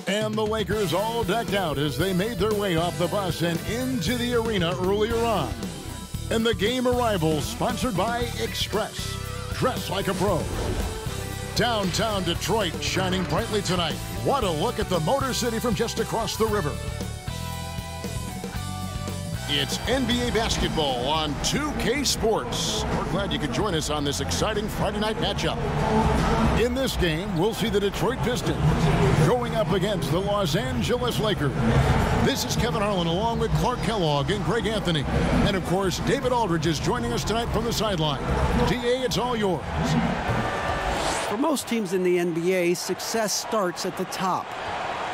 And the Lakers all decked out as they made their way off the bus and into the arena earlier on. And the game arrival sponsored by Express. Dress like a pro. Downtown Detroit shining brightly tonight. What a look at the Motor City from just across the river. It's NBA basketball on 2K Sports. We're glad you could join us on this exciting Friday night matchup. In this game, we'll see the Detroit Pistons going up against the Los Angeles Lakers. This is Kevin Harlan along with Clark Kellogg and Greg Anthony. And of course, David Aldridge is joining us tonight from the sideline. DA, it's all yours. For most teams in the NBA, success starts at the top.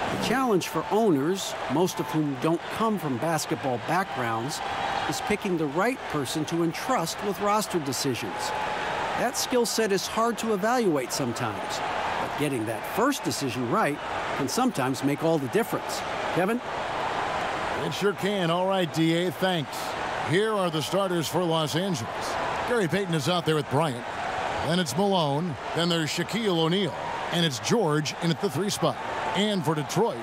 The challenge for owners, most of whom don't come from basketball backgrounds, is picking the right person to entrust with roster decisions. That skill set is hard to evaluate sometimes, but getting that first decision right can sometimes make all the difference. Kevin? It sure can. All right, DA, thanks. Here are the starters for Los Angeles. Gary Payton is out there with Bryant. Then it's Malone. Then there's Shaquille O'Neal. And it's George in at the 3 spot. And for Detroit,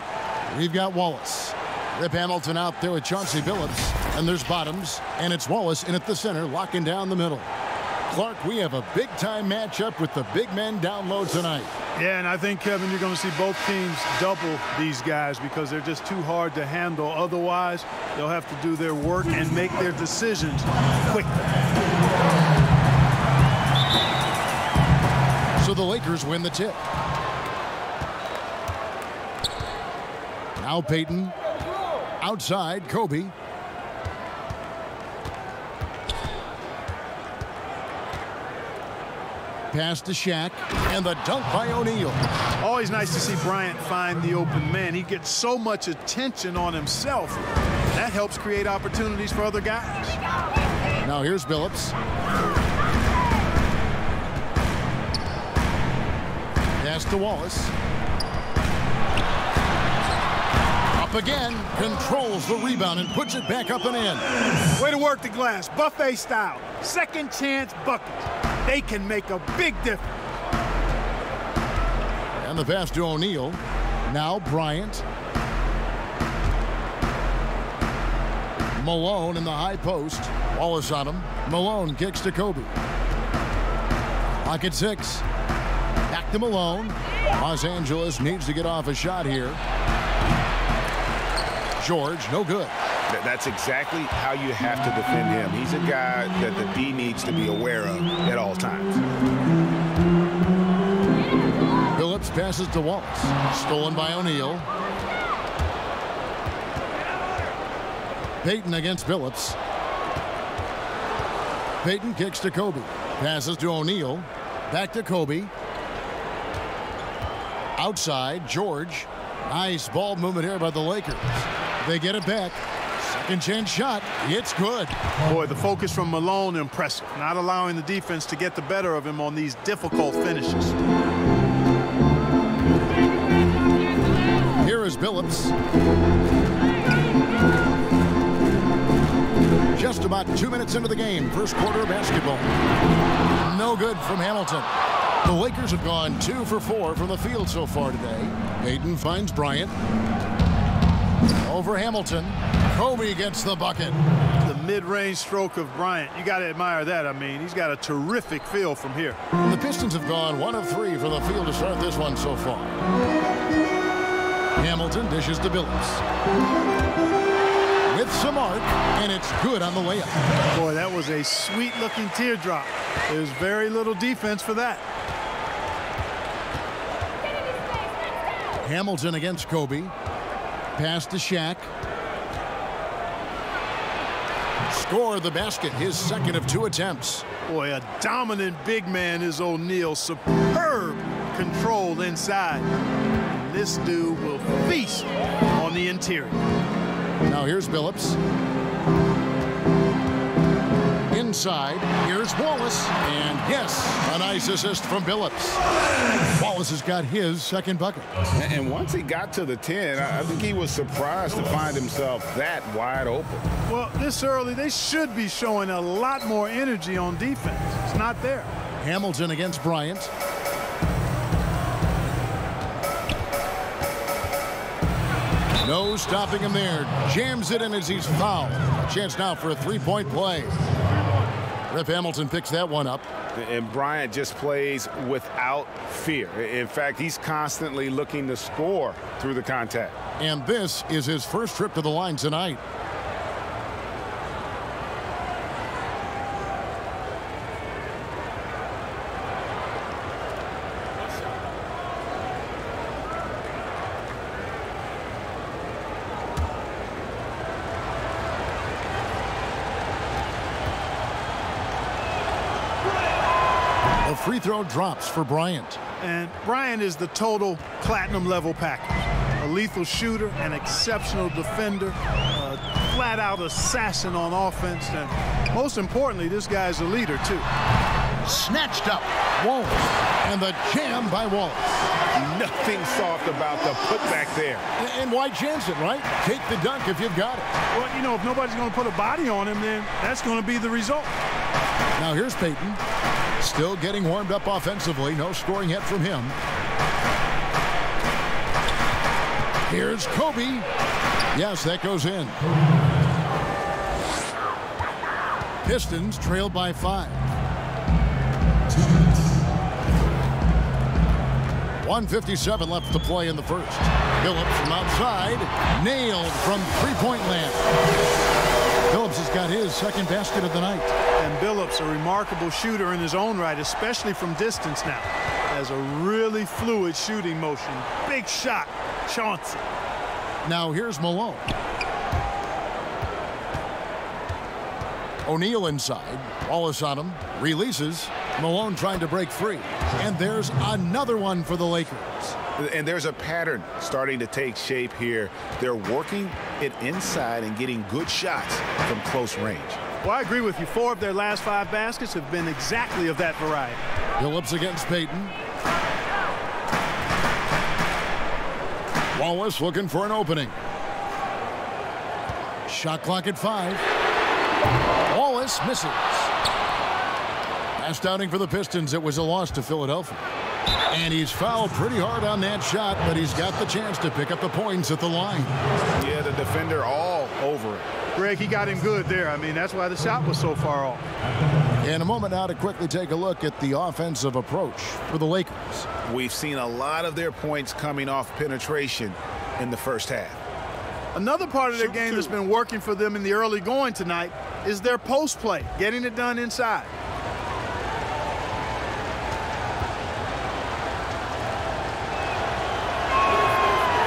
we've got Wallace. Rip Hamilton out there with Chauncey Billups. And there's Bottoms. And it's Wallace in at the center, locking down the middle. Clark, we have a big-time matchup with the big men down low tonight. Yeah, and I think, Kevin, you're going to see both teams double these guys because they're just too hard to handle. Otherwise, they'll have to do their work and make their decisions quickly. So the Lakers win the tip. Now Payton. Outside, Kobe. Pass to Shaq, and the dunk by O'Neal. Always nice to see Bryant find the open man. He gets so much attention on himself. That helps create opportunities for other guys. Now here's Billups. Pass to Wallace. Up again, controls the rebound and puts it back up and in. Way to work the glass, buffet style. Second chance buckets. They can make a big difference. And the pass to O'Neal. Now Bryant. Malone in the high post. Wallace on him. Malone kicks to Kobe. Pocket 6. Back to Malone. Los Angeles needs to get off a shot here. George, no good. That's exactly how you have to defend him. He's a guy that the D needs to be aware of at all times. Billups passes to Wallace. Stolen by O'Neal. Payton against Billups. Payton kicks to Kobe. Passes to O'Neal. Back to Kobe. Outside, George. Nice ball movement here by the Lakers. They get it back. Second chance shot. It's good. Boy, the focus from Malone, impressive. Not allowing the defense to get the better of him on these difficult finishes. Here is Billups. Just about 2 minutes into the game. First quarter of basketball. No good from Hamilton. The Lakers have gone 2 for 4 from the field so far today. Payton finds Bryant. Over Hamilton. Kobe gets the bucket. The mid-range stroke of Bryant. You got to admire that. I mean, he's got a terrific feel from here. The Pistons have gone 1 of 3 from the field to start this one so far. Hamilton dishes to Billups. With some arc, and it's good on the layup. Boy, that was a sweet-looking teardrop. There's very little defense for that. Hamilton against Kobe. Pass to Shaq. Score the basket, his second of 2 attempts. Boy, a dominant big man is O'Neal. Superb control inside. And this dude will feast on the interior. Now here's Billups. Inside, here's Wallace. And yes, a nice assist from Billups. Wallace has got his second bucket. And once he got to the 10, I think he was surprised to find himself that wide open. Well, this early, they should be showing a lot more energy on defense. It's not there. Hamilton against Bryant. No stopping him there. Jams it in as he's fouled. A chance now for a three-point play. Rip Hamilton picks that one up. And Bryant just plays without fear. In fact, he's constantly looking to score through the contact. And this is his first trip to the line tonight. The free throw drops for Bryant. And Bryant is the total platinum level package. A lethal shooter, an exceptional defender, a flat-out assassin on offense, and most importantly, this guy's a leader, too. Snatched up. Wallace. And the jam by Wallace. Nothing soft about the putback there. And why chance it, right? Take the dunk if you've got it. Well, you know, if nobody's going to put a body on him, then that's going to be the result. Now here's Payton. Still getting warmed up offensively. No scoring yet from him. Here's Kobe. Yes, that goes in. Pistons trailed by 5. 1:57 left to play in the first. Billups from outside. Nailed from three-point land. Billups has got his second basket of the night. And Billups, a remarkable shooter in his own right, especially from distance now. Has a really fluid shooting motion. Big shot. Chauncey. Now here's Malone. O'Neal inside. Wallace on him. Releases. Malone trying to break free. And there's another one for the Lakers. And there's a pattern starting to take shape here. They're working it inside and getting good shots from close range. Well, I agree with you. 4 of their last 5 baskets have been exactly of that variety. Billups against Payton. Wallace looking for an opening. Shot clock at 5. Wallace misses. Last outing for the Pistons, it was a loss to Philadelphia. And he's fouled pretty hard on that shot, but he's got the chance to pick up the points at the line. Yeah, the defender all over it. Greg, he got him good there. I mean, that's why the shot was so far off. In a moment now to quickly take a look at the offensive approach for the Lakers. We've seen a lot of their points coming off penetration in the first half. Another part of their game that's been working for them in the early going tonight is their post play, getting it done inside.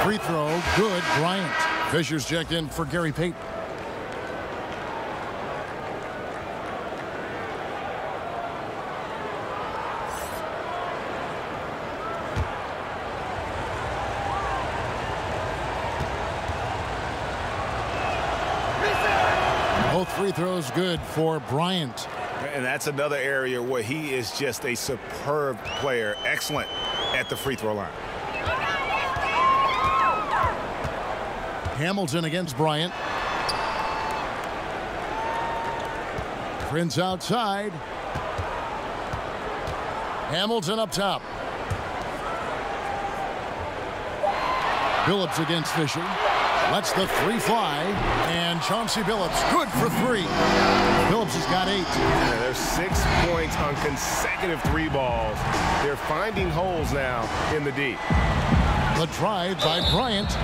Free throw, good, Bryant. Fisher's checked in for Gary Payton. Both free throws good for Bryant. And that's another area where he is just a superb player. Excellent at the free throw line. Hamilton against Bryant. Prince outside. Hamilton up top. Billups against Fisher. Lets the 3 fly. And Chauncey Billups, good for 3. Billups has got 8. Yeah, there's 6 points on consecutive 3 balls. They're finding holes now in the D. The drive by Bryant.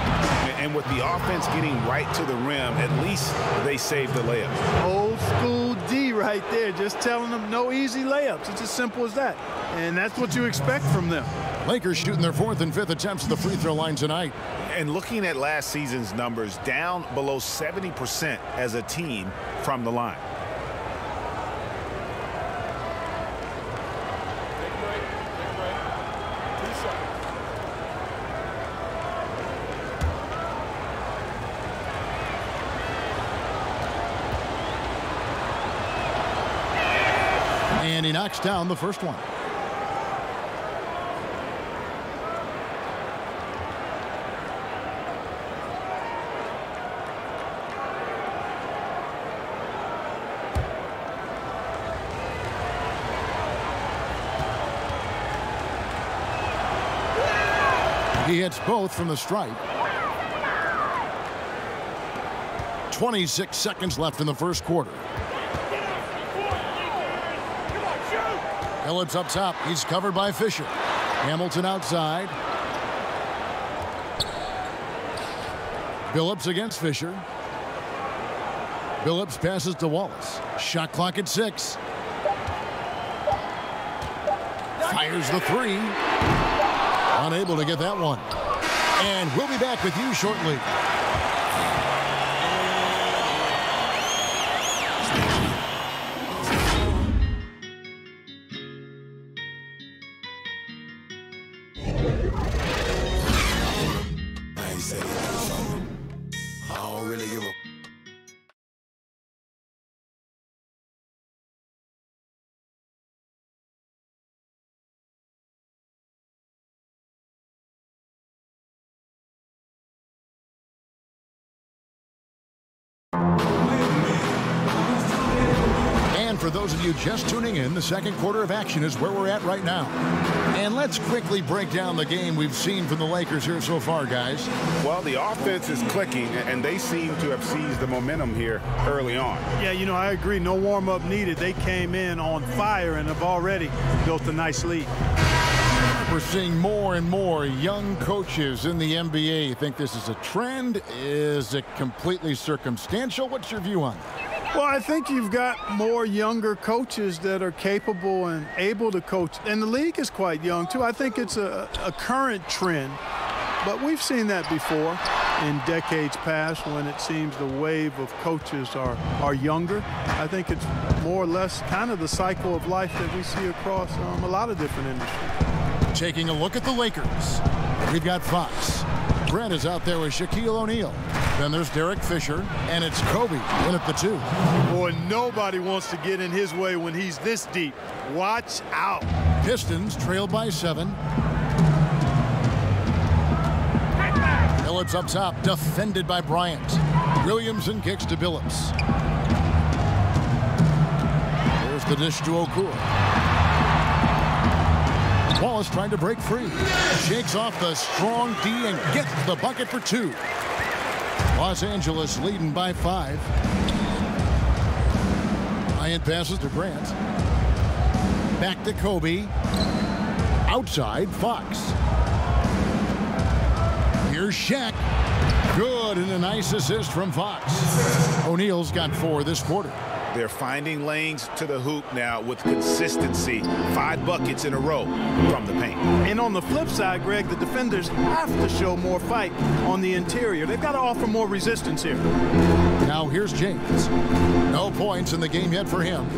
And with the offense getting right to the rim, at least they saved the layup. Old school D right there, just telling them no easy layups. It's as simple as that. And that's what you expect from them. Lakers shooting their 4th and 5th attempts at the free throw line tonight. And looking at last season's numbers, down below 70% as a team from the line. And he knocks down the first one. He hits both from the stripe. 26 seconds left in the first quarter. Billups up top. He's covered by Fisher. Hamilton outside. Billups against Fisher. Billups passes to Wallace. Shot clock at 6. Fires the 3. Unable to get that one. And we'll be back with you shortly. And for those of you just tuning in, the second quarter of action is where we're at right now. And let's quickly break down the game we've seen from the Lakers here so far, guys. Well, the offense is clicking, and they seem to have seized the momentum here early on. Yeah, you know, I agree. No warm-up needed. They came in on fire and have already built a nice lead. We're seeing more and more young coaches in the NBA. You think this is a trend? Is it completely circumstantial? What's your view on that? Well, I think you've got more younger coaches that are capable and able to coach. And the league is quite young, too. I think it's a current trend. But we've seen that before in decades past when it seems the wave of coaches are younger. I think it's more or less kind of the cycle of life that we see across a lot of different industries. Taking a look at the Lakers. We've got Fox. Grant is out there with Shaquille O'Neal. Then there's Derek Fisher, and it's Kobe in at the 2. Boy, nobody wants to get in his way when he's this deep. Watch out. Pistons trailed by 7. Billups up top, defended by Bryant. Williamson kicks to Billups. There's the dish to Okur. Wallace trying to break free. Shakes off the strong D and gets the bucket for 2. Los Angeles leading by 5. Bryant passes to Grant. Back to Kobe. Outside, Fox. Here's Shaq. Good, and a nice assist from Fox. O'Neal's got 4 this quarter. They're finding lanes to the hoop now with consistency. 5 buckets in a row from the paint. And on the flip side, Greg, the defenders have to show more fight on the interior. They've got to offer more resistance here. Now here's James. No points in the game yet for him.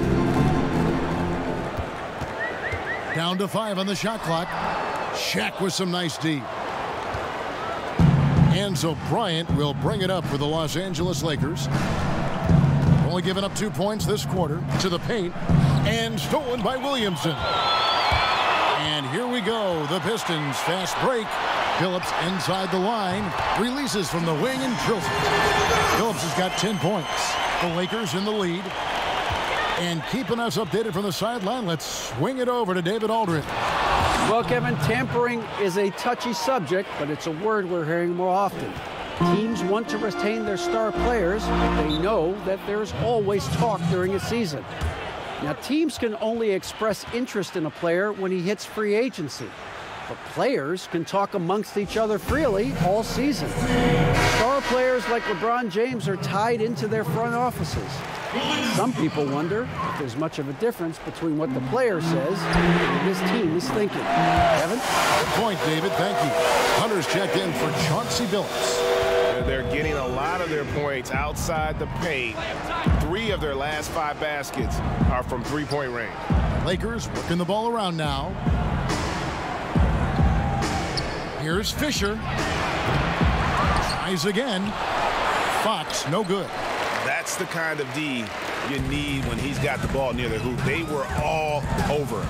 Down to 5 on the shot clock. Shaq with some nice D. And so Bryant will bring it up for the Los Angeles Lakers. Only given up 2 points this quarter to the paint, and stolen by Williamson. And here we go. The Pistons fast break. Billups inside the line, releases from the wing and drills it. Billups has got 10 points. The Lakers in the lead. And keeping us updated from the sideline, let's swing it over to David Aldridge. Well, Kevin, tampering is a touchy subject, but it's a word we're hearing more often. Teams want to retain their star players, but they know that there's always talk during a season. Now, teams can only express interest in a player when he hits free agency, but players can talk amongst each other freely all season. Star players like LeBron James are tied into their front offices. Some people wonder if there's much of a difference between what the player says and what his team is thinking. Kevin? Good point, David. Thank you. Hunter's checked in for Chauncey Billups. They're getting a lot of their points outside the paint. 3 of their last 5 baskets are from three-point range. Lakers working the ball around now. Here's Fisher. Tries again. Fox, no good. That's the kind of D you need when he's got the ball near the hoop. They were all over.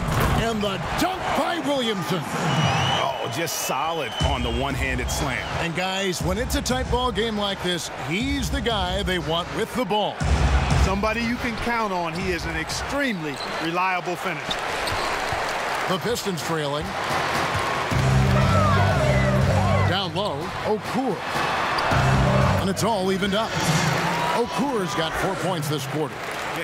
And the dunk by Williamson. Oh, just solid on the one-handed slam. And guys, when it's a tight ball game like this, he's the guy they want with the ball. Somebody you can count on. He is an extremely reliable finisher. The Pistons trailing. Down low, Okur. And it's all evened up. Okur's got 4 points this quarter.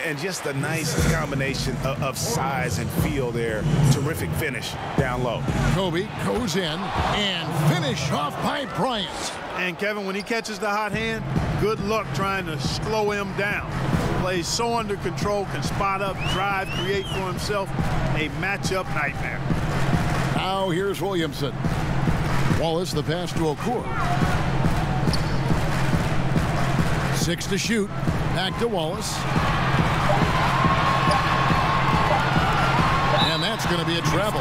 And just a nice combination of size and feel there. Terrific finish down low. Kobe goes in and finish off by Bryant. And Kevin, when he catches the hot hand, good luck trying to slow him down. Plays so under control, can spot up, drive, create for himself. A matchup nightmare. Now here's Williamson. Wallace the pass to Okur. 6 to shoot. Back to Wallace. And that's going to be a travel.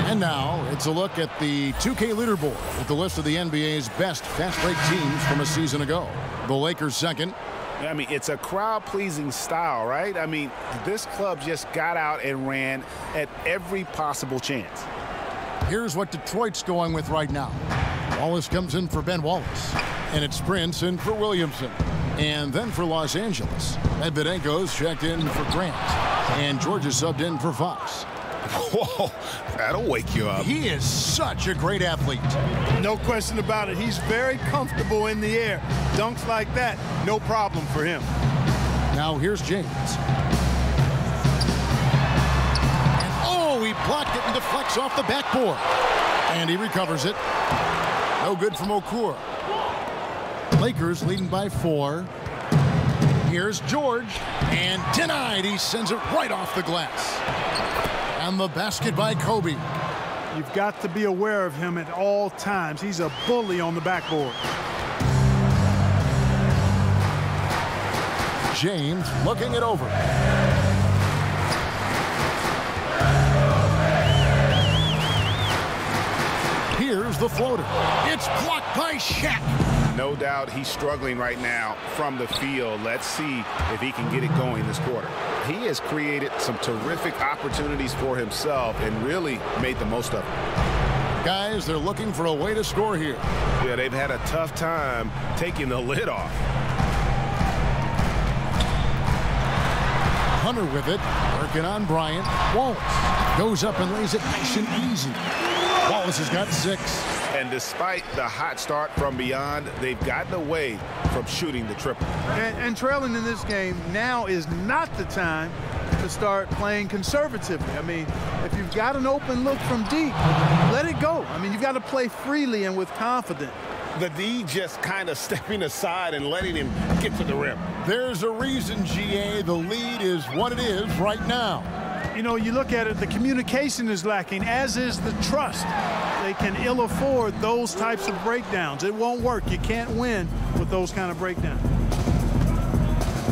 And now it's a look at the 2K leaderboard with the list of the NBA's best fast break teams from a season ago. The Lakers second. I mean, it's a crowd-pleasing style, right? I mean, this club just got out and ran at every possible chance. Here's what Detroit's going with right now. Wallace comes in for Ben Wallace. And it's Prince in for Williamson. And then for Los Angeles, Medvedenko's checked in for Grant. And George is subbed in for Fox. Whoa, that'll wake you up. He is such a great athlete. No question about it. He's very comfortable in the air. Dunks like that, no problem for him. Now here's James. And oh, he blocked it and deflects off the backboard. And he recovers it. No good from Okur. Lakers leading by 4. Here's George. And denied. He sends it right off the glass. And the basket by Kobe. You've got to be aware of him at all times. He's a bully on the backboard. James looking it over. Here's the floater. It's blocked by Shaq. No doubt he's struggling right now from the field. Let's see if he can get it going this quarter. He has created some terrific opportunities for himself and really made the most of it. Guys, they're looking for a way to score here. Yeah, they've had a tough time taking the lid off. Hunter with it, working on Bryant. Wallace goes up and lays it nice and easy. Wallace has got 6. And despite the hot start from beyond, they've gotten away from shooting the triple. And trailing in this game, now is not the time to start playing conservatively. I mean, if you've got an open look from deep, let it go. I mean, you've got to play freely and with confidence. The D just kind of stepping aside and letting him get to the rim. There's a reason, GA, the lead is what it is right now. You know, you look at it, the communication is lacking, as is the trust. They can ill afford those types of breakdowns. It won't work. You can't win with those kind of breakdowns.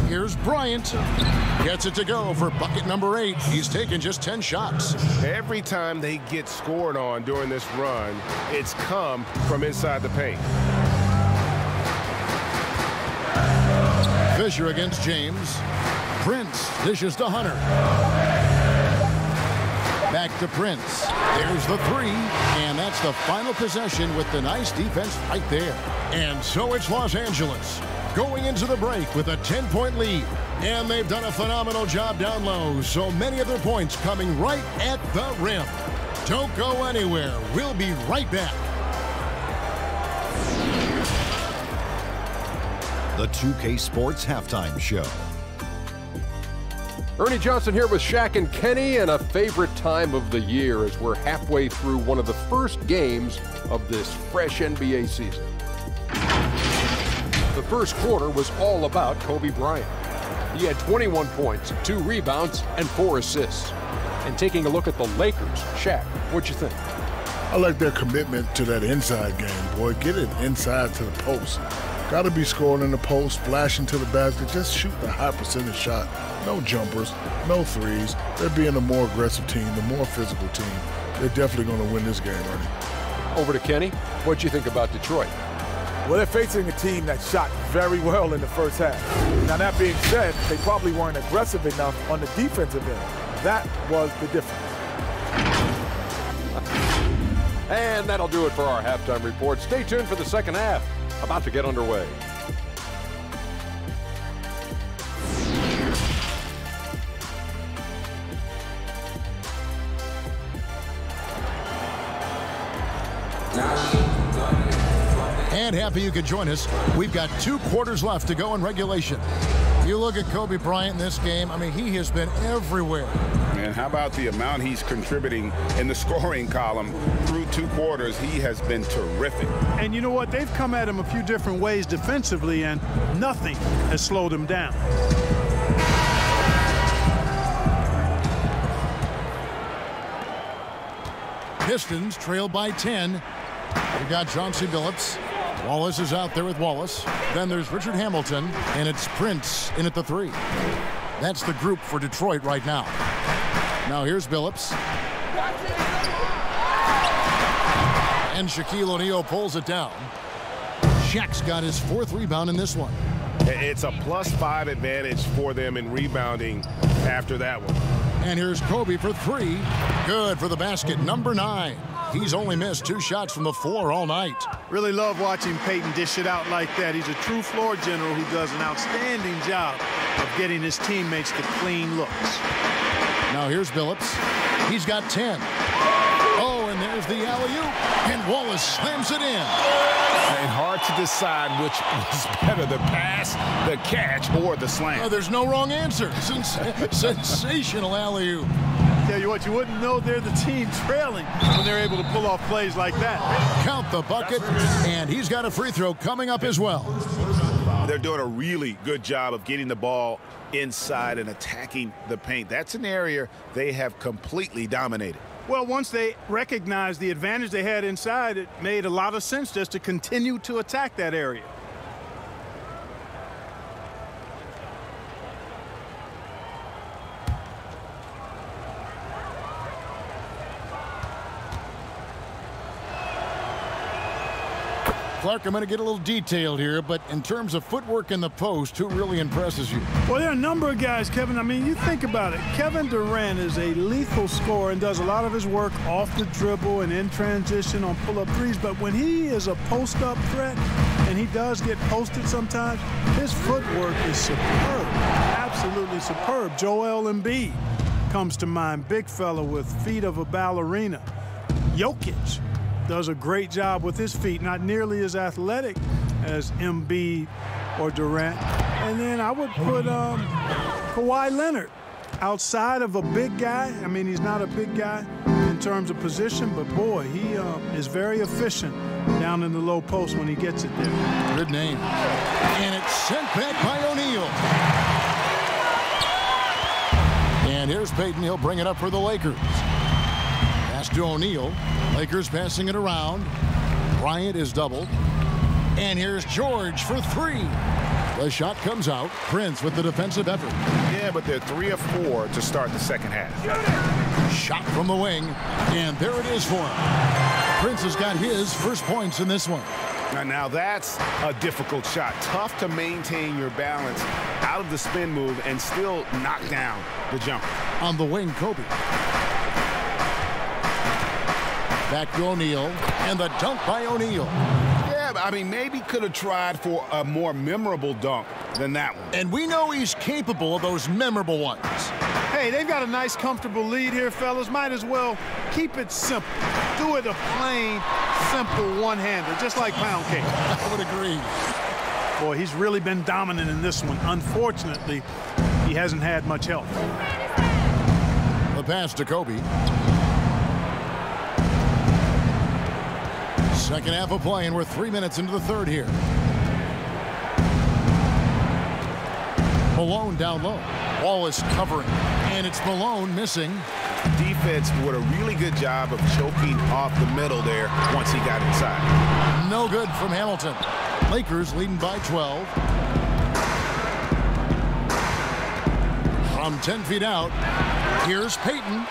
Here's Bryant. Gets it to go for bucket number 8. He's taken just 10 shots. Every time they get scored on during this run, it's come from inside the paint. Fisher against James. Prince dishes to Hunter. Back to Prince. There's the 3, and that's the final possession with the nice defense right there. And so it's Los Angeles going into the break with a 10-point lead. And they've done a phenomenal job down low, so many of their points coming right at the rim. Don't go anywhere. We'll be right back. The 2K Sports Halftime Show. Ernie Johnson here with Shaq and Kenny, and a favorite time of the year as we're halfway through one of the first games of this fresh NBA season. The first quarter was all about Kobe Bryant. He had 21 points, 2 rebounds, and 4 assists. And taking a look at the Lakers, Shaq, what'd you think? I like their commitment to that inside game, boy. Get it inside to the post. Got to be scoring in the post, splashing to the basket, just shooting a high percentage shot. No jumpers, no threes. They're being a more aggressive team, the more physical team. They're definitely going to win this game, Ernie. Over to Kenny. What'd you think about Detroit? Well, they're facing a team that shot very well in the first half. Now, that being said, they probably weren't aggressive enough on the defensive end. That was the difference. And that'll do it for our halftime report. Stay tuned for the second half. About to get underway. And happy you could join us. We've got 2 quarters left to go in regulation. You look at Kobe Bryant in this game, I mean, he has been everywhere. And how about the amount he's contributing in the scoring column through 2 quarters? He has been terrific. And you know what? They've come at him a few different ways defensively, and nothing has slowed him down. Pistons trail by 10. We've got Chauncey Billups. Wallace is out there with Wallace. Then there's Richard Hamilton, and it's Prince in at the 3. That's the group for Detroit right now. Now here's Billups. And Shaquille O'Neal pulls it down. Shaq's got his 4th rebound in this one. It's a +5 advantage for them in rebounding after that one. And here's Kobe for 3. Good for the basket, number 9. He's only missed 2 shots from the floor all night. Really love watching Peyton dish it out like that. He's a true floor general who does an outstanding job of getting his teammates to clean looks. Now here's Billups. He's got 10. Oh, and there's the alley-oop. And Wallace slams it in. And hard to decide which was better, the pass, the catch, or the slam. Oh, there's no wrong answer. Sensational alley-oop. Tell you what, you wouldn't know they're the team trailing when they're able to pull off plays like that. Count the bucket, and he's got a free throw coming up as well. They're doing a really good job of getting the ball inside and attacking the paint. That's an area they have completely dominated. Well, once they recognized the advantage they had inside, it made a lot of sense just to continue to attack that area. Clark, I'm going to get a little detailed here, but in terms of footwork in the post, who really impresses you? Well, there are a number of guys, Kevin. I mean, you think about it. Kevin Durant is a lethal scorer and does a lot of his work off the dribble and in transition on pull-up threes. But when he is a post-up threat, and he does get posted sometimes, his footwork is superb, absolutely superb. Joel Embiid comes to mind, big fella with feet of a ballerina. Jokic does a great job with his feet, not nearly as athletic as Embiid or Durant. And then I would put Kawhi Leonard outside of a big guy. I mean, he's not a big guy in terms of position, but boy, he is very efficient down in the low post when he gets it there. Good name. And it's sent back by O'Neal. And here's Peyton. He'll bring it up for the Lakers. Pass to O'Neal. Lakers passing it around. Bryant is doubled. And here's George for 3. The shot comes out. Prince with the defensive effort. Yeah, but they're 3 of 4 to start the second half. Shot from the wing. And there it is for him. Prince has got his first points in this one. Now that's a difficult shot. Tough to maintain your balance out of the spin move and still knock down the jumper. On the wing, Kobe. Back to O'Neal, and the dunk by O'Neal. Yeah, I mean, maybe could have tried for a more memorable dunk than that one. And we know he's capable of those memorable ones. Hey, they've got a nice, comfortable lead here, fellas. Might as well keep it simple. Do it a plain, simple one-hander, just like pound cake. I would agree. Boy, he's really been dominant in this one. Unfortunately, he hasn't had much help. The pass to Kobe. Second half of play, and we're 3 minutes into the third here. Malone down low. Wallace covering, and it's Malone missing. Defense did a really good job of choking off the middle there once he got inside. No good from Hamilton. Lakers leading by 12. From 10 feet out, here's Peyton.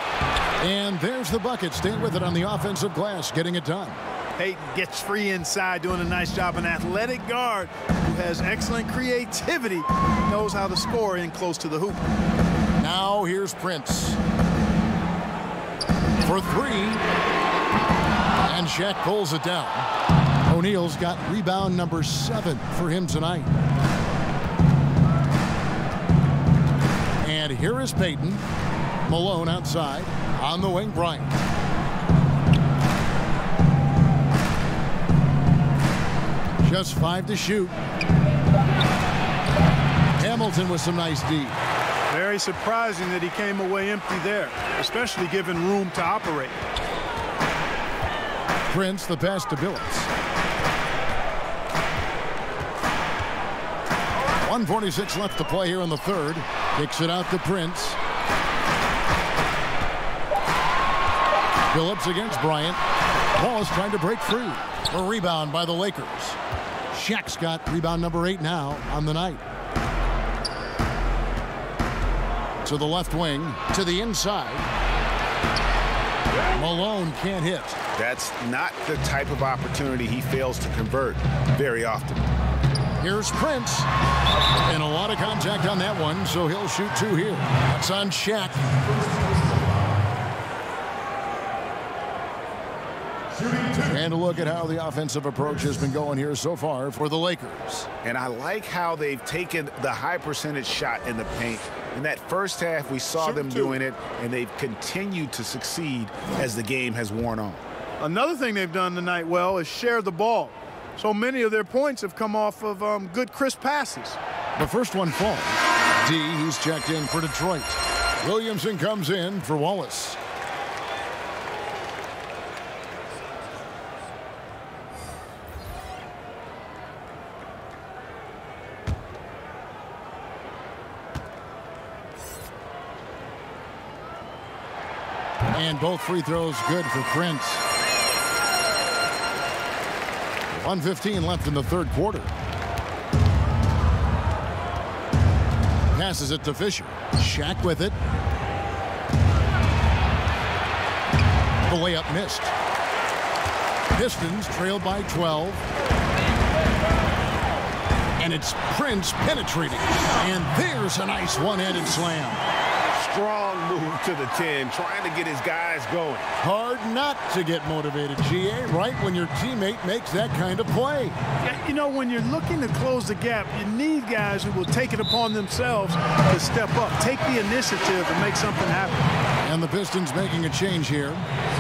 And there's the bucket. Staying with it on the offensive glass, getting it done. Peyton gets free inside, doing a nice job. An athletic guard who has excellent creativity, knows how to score in close to the hoop. Now here's Prince for 3. And Shaq pulls it down. O'Neal's got rebound number 7 for him tonight. And here is Peyton. Malone outside. On the wing, Bryant. Just 5 to shoot. Hamilton with some nice D. Very surprising that he came away empty there, especially given room to operate. Prince, the pass to Billows. 1:46 left to play here in the third. Kicks it out to Prince. Phillips against Bryant. Wallace trying to break free. A rebound by the Lakers. Shaq's got rebound number 8 now on the night. To the left wing, to the inside. Malone can't hit. That's not the type of opportunity he fails to convert very often. Here's Prince. And a lot of contact on that one, so he'll shoot 2 here. That's on Shaq. And a look at how the offensive approach has been going here so far for the Lakers. And I like how they've taken the high percentage shot in the paint. In that first half, we saw them doing it, and they've continued to succeed as the game has worn on. Another thing they've done tonight well is share the ball. So many of their points have come off of good, crisp passes. The first one falls. D, he's checked in for Detroit. Williamson comes in for Wallace. And both free throws good for Prince. 1:15 left in the third quarter. Passes it to Fisher. Shaq with it. The layup missed. Pistons trailed by 12. And it's Prince penetrating. And there's a nice one-handed slam. Strong move to the 10, trying to get his guys going. Hard not to get motivated, GA, right when your teammate makes that kind of play. Yeah, you know, when you're looking to close the gap, you need guys who will take it upon themselves to step up, take the initiative and make something happen. And the Pistons making a change here.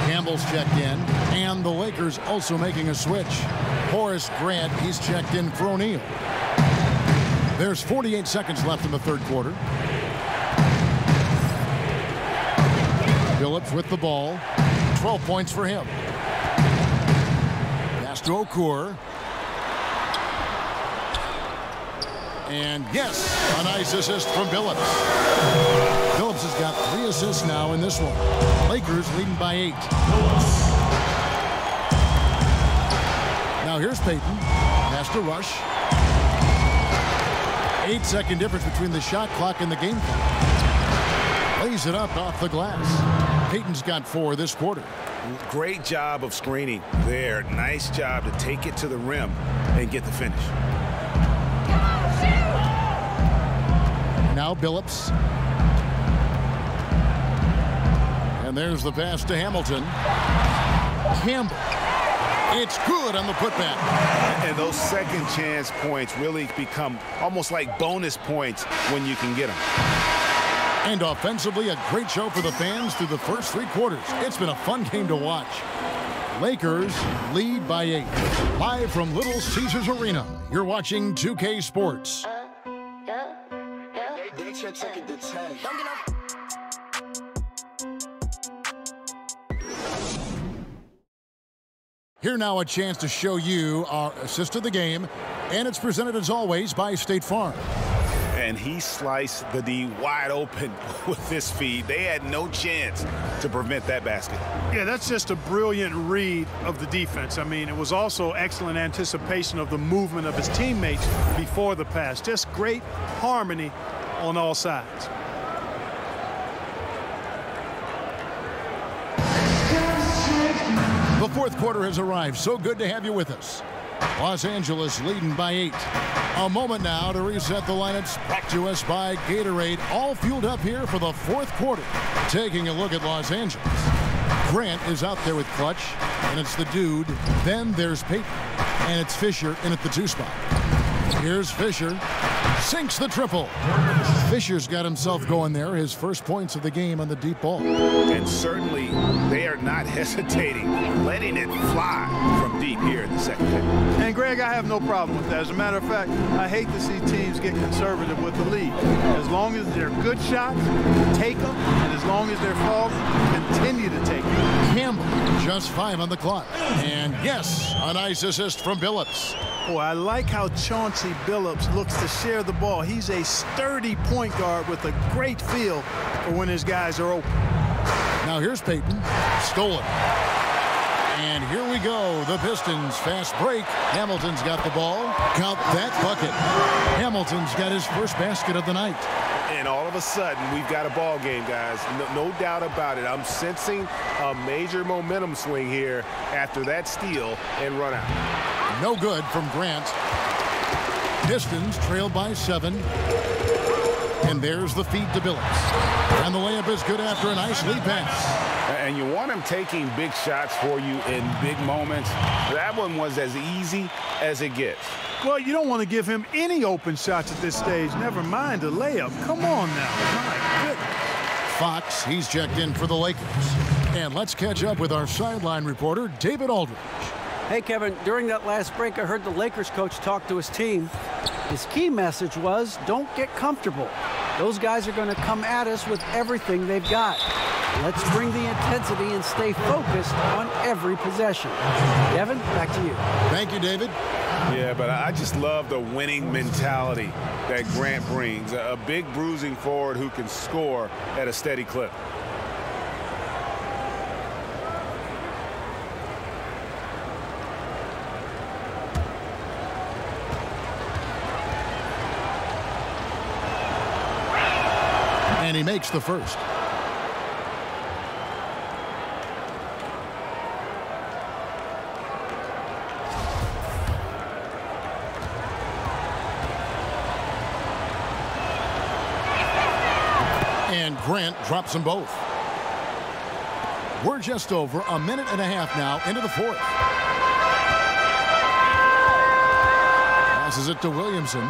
Campbell's checked in, and the Lakers also making a switch. Horace Grant, he's checked in for O'Neal. There's 48 seconds left in the third quarter. Phillips with the ball. 12 points for him. Pass to Okur. And yes, a nice assist from Billows. Phillips has got 3 assists now in this one. Lakers leading by 8. Now here's Payton. Pass to Rush. 8-second difference between the shot clock and the game clock. Lays it up off the glass. Payton's got 4 this quarter. Great job of screening there. Nice job to take it to the rim and get the finish. Now Billups. And there's the pass to Hamilton. Campbell. It's good on the putback. And those second chance points really become almost like bonus points when you can get them. And offensively, a great show for the fans through the first 3 quarters. It's been a fun game to watch. Lakers lead by 8. Live from Little Caesars Arena, you're watching 2K Sports. Here now a chance to show you our assist of the game, and it's presented as always by State Farm. And he sliced the D wide open with this feed. They had no chance to prevent that basket. Yeah, that's just a brilliant read of the defense. I mean, it was also excellent anticipation of the movement of his teammates before the pass. Just great harmony on all sides. The fourth quarter has arrived. So good to have you with us. Los Angeles leading by 8. A moment now to reset the lineups. Brought to us by Gatorade. All fueled up here for the fourth quarter. Taking a look at Los Angeles. Grant is out there with clutch, and it's the dude. Then there's Payton, and it's Fisher in at the 2 spot. Here's Fisher. Sinks the triple. Fisher's got himself going there. His first points of the game on the deep ball. And certainly they are not hesitating, letting it fly from deep here in the second half. And Greg, I have no problem with that. As a matter of fact, I hate to see teams get conservative with the lead. As long as they're good shots, take them. And as long as they're falling, continue to take them. Campbell, just 5 on the clock. And yes, a nice assist from Billups. Boy, I like how Chauncey Billups looks to share the ball. He's a sturdy point guard with a great feel for when his guys are open. Now here's Payton. Stolen. And here we go. The Pistons fast break. Hamilton's got the ball. Count that bucket. Hamilton's got his first basket of the night. And all of a sudden, we've got a ball game, guys. No doubt about it. I'm sensing a major momentum swing here after that steal and run out. No good from Grant. Pistons trailed by 7. And there's the feed to Billups. And the layup is good after a nice lead pass. And you want him taking big shots for you in big moments. That one was as easy as it gets. Well, you don't want to give him any open shots at this stage. Never mind a layup. Come on now. My goodness. Fox, he's checked in for the Lakers. And let's catch up with our sideline reporter, David Aldridge. Hey, Kevin, during that last break, I heard the Lakers coach talk to his team. His key message was, don't get comfortable. Those guys are going to come at us with everything they've got. Let's bring the intensity and stay focused on every possession. Devin, back to you. Thank you, David. Yeah, but I just love the winning mentality that Grant brings. A big bruising forward who can score at a steady clip. And he makes the first. And Grant drops them both. We're just over a minute and a half now into the fourth. Passes it to Williamson.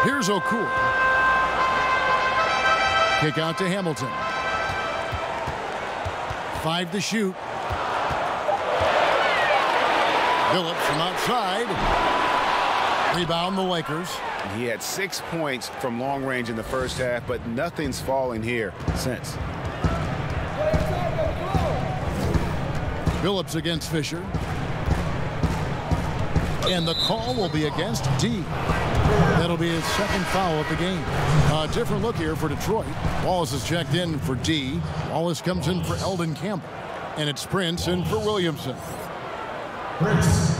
Here's O'Cool. Kick out to Hamilton. 5 to shoot. Billups from outside. Rebound the Lakers. He had 6 points from long range in the first half, but nothing's fallen here since. Billups against Fisher. And the call will be against D. That'll be his second foul of the game. A different look here for Detroit. Wallace is checked in for D. Wallace comes in for Eldon Campbell. And it's Prince in for Williamson. Prince.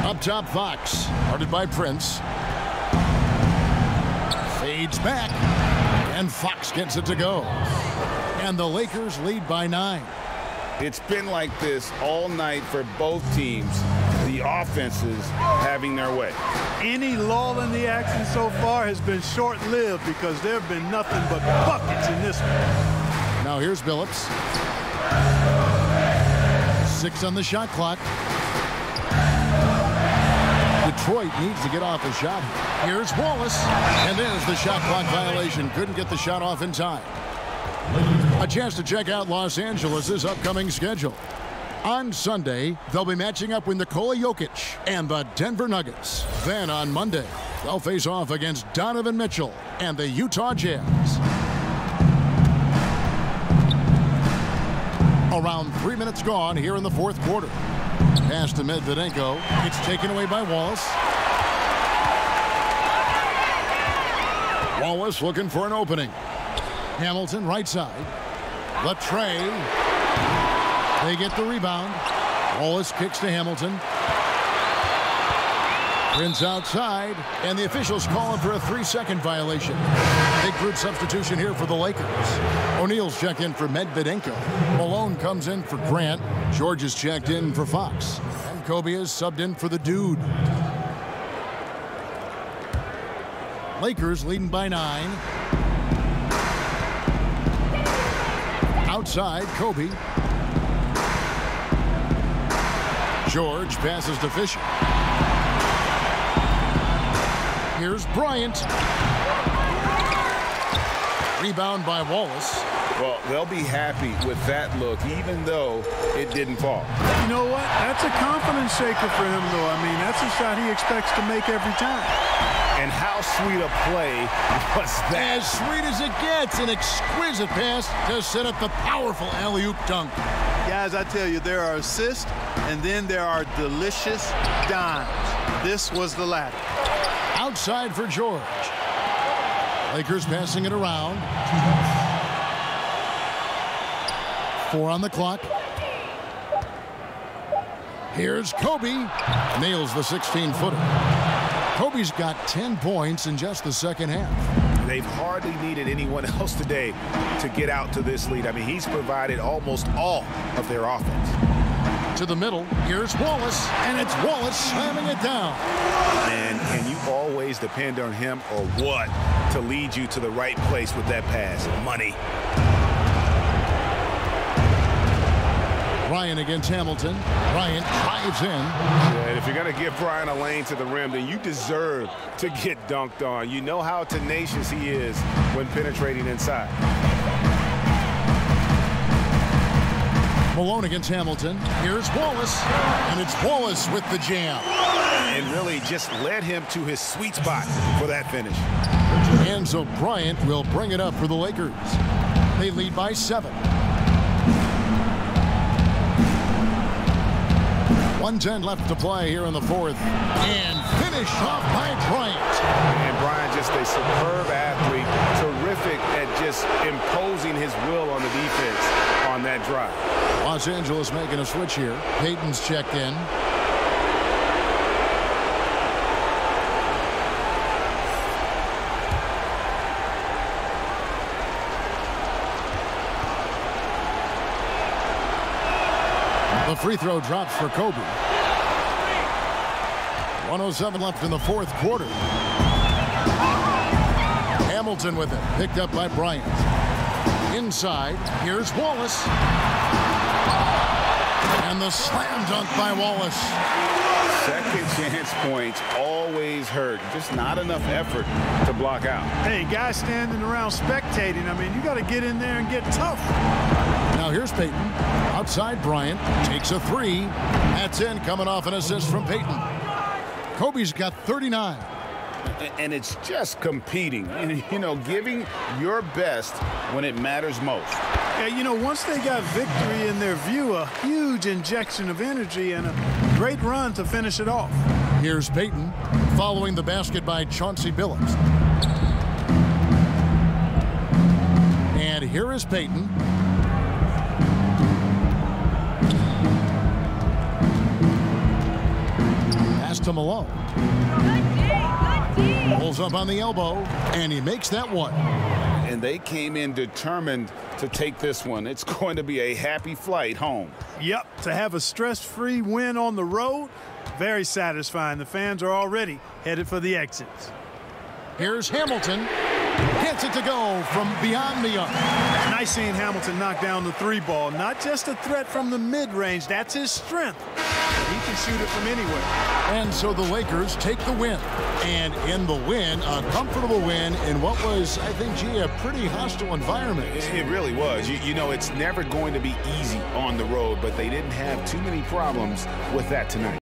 Up top, Fox. Guarded by Prince. Fades back. And Fox gets it to go. And the Lakers lead by 9. It's been like this all night for both teams. The offenses having their way. Any lull in the action so far has been short-lived because there have been nothing but buckets in this one. Now here's Billups. 6 on the shot clock. Detroit needs to get off a shot. Here's Wallace. And there's the shot clock violation. Couldn't get the shot off in time. A chance to check out Los Angeles' upcoming schedule. On Sunday, they'll be matching up with Nikola Jokic and the Denver Nuggets. Then on Monday, they'll face off against Donovan Mitchell and the Utah Jazz. Around 3 minutes gone here in the fourth quarter. Pass to Medvedenko. It's taken away by Wallace. Wallace looking for an opening. Hamilton right side. Latre. They get the rebound. Wallace kicks to Hamilton. Prince outside, and the officials calling for a 3-second violation. Big group substitution here for the Lakers. O'Neal's checked in for Medvedenko. Malone comes in for Grant. George is checked in for Fox. And Kobe is subbed in for the Dude. Lakers leading by 9. Outside, Kobe. George passes to Fisher. Here's Bryant. Rebound by Wallace. Well, they'll be happy with that look, even though it didn't fall. You know what? That's a confidence shaker for him, though. I mean, that's a shot he expects to make every time. And how sweet a play was that? As sweet as it gets, an exquisite pass to set up the powerful alley-oop dunk. Guys, I tell you, there are assists, and then there are delicious dimes. This was the latter. Outside for George. Lakers passing it around. 4 on the clock. Here's Kobe. Nails the 16-footer. Kobe's got 10 points in just the second half. They've hardly needed anyone else today to get out to this lead. I mean, he's provided almost all of their offense. To the middle, here's Wallace, and it's Wallace slamming it down. And can you always depend on him or what to lead you to the right place with that pass? Money. Bryant against Hamilton. Bryant drives in. Yeah, and if you're going to give Bryant a lane to the rim, then you deserve to get dunked on. You know how tenacious he is when penetrating inside. Malone against Hamilton. Here's Wallace, and it's Wallace with the jam. And really just led him to his sweet spot for that finish. And so Bryant will bring it up for the Lakers. They lead by 7. 1:10 left to play here in the fourth. And finished off by Bryant. And Bryant, just a superb athlete, terrific at just imposing his will on the defense on that drive. Los Angeles making a switch here. Payton's checked in. The free throw drops for Kobe. 1:07 left in the fourth quarter. Hamilton with it. Picked up by Bryant. Inside, here's Wallace. And the slam dunk by Wallace. Second chance points always hurt. Just not enough effort to block out. Hey, guys standing around spectating, I mean, you got to get in there and get tough. Now here's Payton. Outside Bryant. Takes a 3. That's in, coming off an assist from Payton. Kobe's got 39. And it's just competing. You know, giving your best when it matters most. Yeah, you know, once they got victory in their view, a huge injection of energy and a great run to finish it off. Here's Payton following the basket by Chauncey Billows. And here is Payton. Pass to Malone. Pulls up on the elbow, and he makes that one. And they came in determined to take this one. It's going to be a happy flight home. Yep, to have a stress-free win on the road, very satisfying. The fans are already headed for the exits. Here's Hamilton. Gets it to go from beyond the arc. Nice seeing Hamilton knock down the 3-ball. Not just a threat from the mid-range. That's his strength. He can shoot it from anywhere. And so the Lakers take the win. And in the win, a comfortable win in what was, I think, gee, a pretty hostile environment. It really was. You know, it's never going to be easy on the road, but they didn't have too many problems with that tonight.